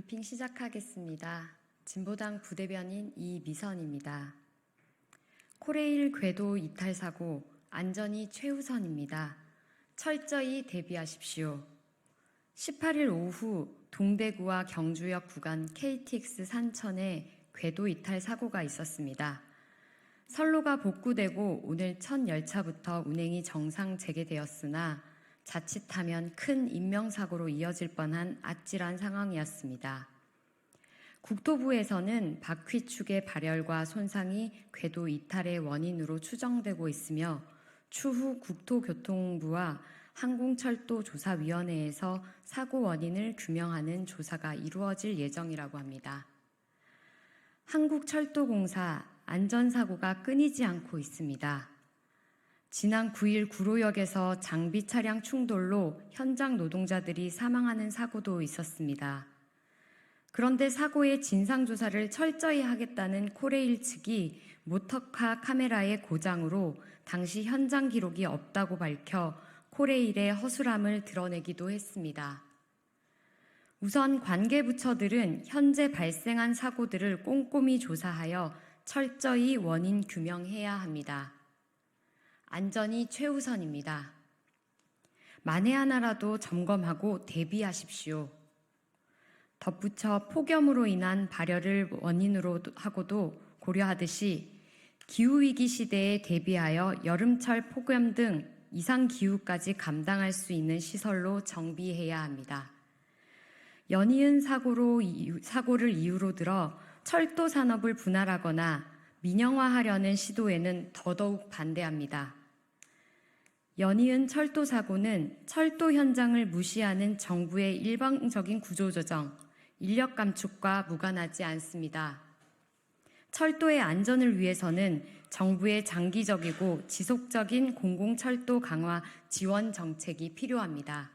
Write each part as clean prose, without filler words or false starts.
브리핑 시작하겠습니다. 진보당 부대변인 이미선입니다. 코레일 궤도 이탈 사고, 안전이 최우선입니다. 철저히 대비하십시오. 18일 오후 동대구와 경주역 구간 KTX 산천에 궤도 이탈 사고가 있었습니다. 선로가 복구되고 오늘 첫 열차부터 운행이 정상 재개되었으나 자칫하면 큰 인명사고로 이어질 뻔한 아찔한 상황이었습니다. 국토부에서는 바퀴축의 발열과 손상이 궤도 이탈의 원인으로 추정되고 있으며 추후 국토교통부와 항공철도조사위원회에서 사고 원인을 규명하는 조사가 이루어질 예정이라고 합니다. 한국철도공사 안전사고가 끊이지 않고 있습니다. 지난 9일 구로역에서 장비 차량 충돌로 현장 노동자들이 사망하는 사고도 있었습니다. 그런데 사고의 진상조사를 철저히 하겠다는 코레일 측이 모터카 카메라의 고장으로 당시 현장 기록이 없다고 밝혀 코레일의 허술함을 드러내기도 했습니다. 우선 관계부처들은 현재 발생한 사고들을 꼼꼼히 조사하여 철저히 원인 규명해야 합니다. 안전이 최우선입니다. 만에 하나라도 점검하고 대비하십시오. 덧붙여 폭염으로 인한 발열을 원인으로 하고도 고려하듯이 기후위기 시대에 대비하여 여름철 폭염 등 이상기후까지 감당할 수 있는 시설로 정비해야 합니다. 연이은 사고를 이유로 들어 철도 산업을 분할하거나 민영화하려는 시도에는 더더욱 반대합니다. 연이은 철도 사고는 철도 현장을 무시하는 정부의 일방적인 구조조정, 인력 감축과 무관하지 않습니다. 철도의 안전을 위해서는 정부의 장기적이고 지속적인 공공철도 강화 지원 정책이 필요합니다.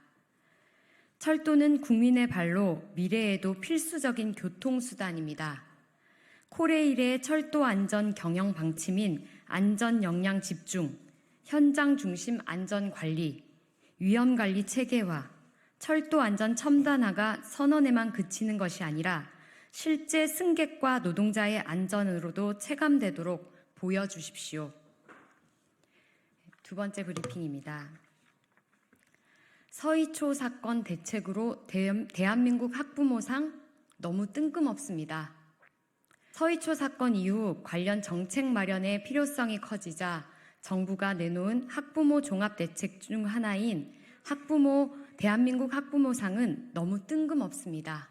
철도는 국민의 발로 미래에도 필수적인 교통수단입니다. 코레일의 철도 안전 경영 방침인 안전 역량 집중, 현장 중심 안전 관리, 위험 관리 체계화, 철도 안전 첨단화가 선언에만 그치는 것이 아니라 실제 승객과 노동자의 안전으로도 체감되도록 보여주십시오. 두 번째 브리핑입니다. 서희초 사건 대책으로 대한민국 학부모상 너무 뜬금없습니다. 서희초 사건 이후 관련 정책 마련의 필요성이 커지자 정부가 내놓은 학부모 종합대책 중 하나인 대한민국 학부모상은 너무 뜬금없습니다.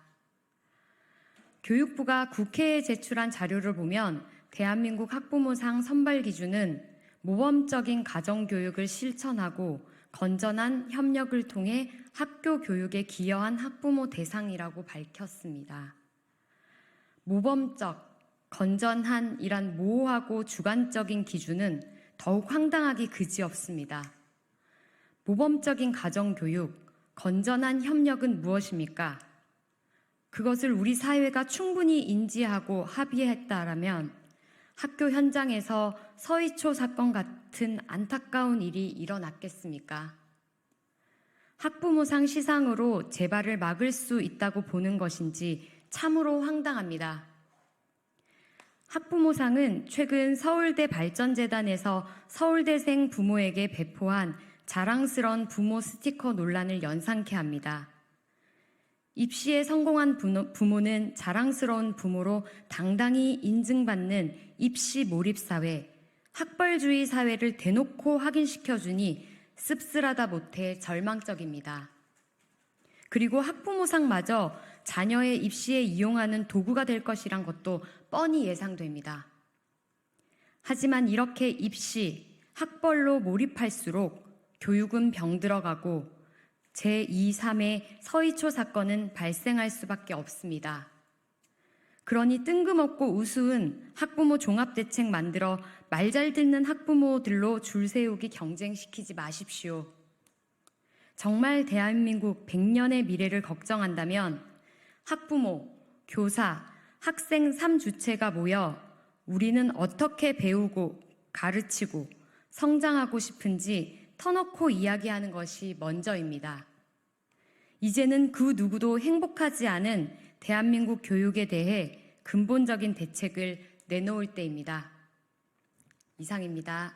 교육부가 국회에 제출한 자료를 보면 대한민국 학부모상 선발 기준은 모범적인 가정교육을 실천하고 건전한 협력을 통해 학교 교육에 기여한 학부모 대상이라고 밝혔습니다. 모범적, 건전한이란 모호하고 주관적인 기준은 더욱 황당하기 그지없습니다. 모범적인 가정교육, 건전한 협력은 무엇입니까? 그것을 우리 사회가 충분히 인지하고 합의했다라면 학교 현장에서 서희초 사건 같은 안타까운 일이 일어났겠습니까? 학부모상 시상으로 재발을 막을 수 있다고 보는 것인지 참으로 황당합니다. 학부모상은 최근 서울대 발전재단에서 서울대생 부모에게 배포한 자랑스러운 부모 스티커 논란을 연상케 합니다. 입시에 성공한 부모는 자랑스러운 부모로 당당히 인증받는 입시 몰입사회, 학벌주의 사회를 대놓고 확인시켜주니 씁쓸하다 못해 절망적입니다. 그리고 학부모상마저 자녀의 입시에 이용하는 도구가 될 것이란 것도 뻔히 예상됩니다. 하지만 이렇게 입시, 학벌로 몰입할수록 교육은 병들어가고 제2, 3의 서희초 사건은 발생할 수밖에 없습니다. 그러니 뜬금없고 우스운 학부모 종합대책 만들어 말 잘 듣는 학부모들로 줄 세우기 경쟁시키지 마십시오. 정말 대한민국 100년의 미래를 걱정한다면 학부모, 교사, 학생 3주체가 모여 우리는 어떻게 배우고 가르치고 성장하고 싶은지 터놓고 이야기하는 것이 먼저입니다. 이제는 그 누구도 행복하지 않은 대한민국 교육에 대해 근본적인 대책을 내놓을 때입니다. 이상입니다.